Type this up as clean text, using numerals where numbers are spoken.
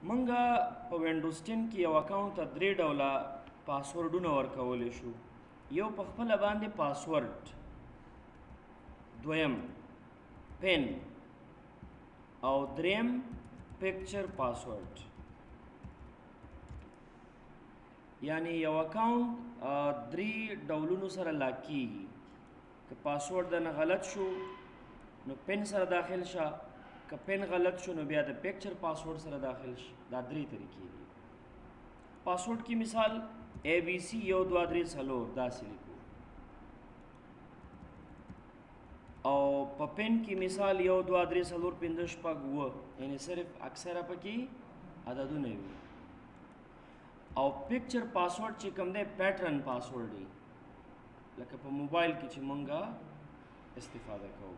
منګه په وینډوز 10 کې یو اکاونټ ته درې ډوله پاسورډونه ورکولی شو. یو په خپله باندې پاسورډ، دویم پن او دریم پکچر پاسورډ. یعنی یو اکاونټ درې ډولونو سره لاک کیږي. که پاسورډ دنه غلط شو نو پن سره داخل شه، که پن غلط شو نو بیا د پکچر پاسورډ سره داخل شه. دا درې طریقې دي. پاسورډ کی مثال ABC 1 2 3 4 داسې لیکو، او په پن کی مثال 1 2 3 4 5 6 7 یعنی صرف اکثره پکې عددونه وي. او پکچر پاسورډ چې کوم دی پیټرن پاسورډ دی، لکه په موبایل کې چې مونږه استفاده کوو.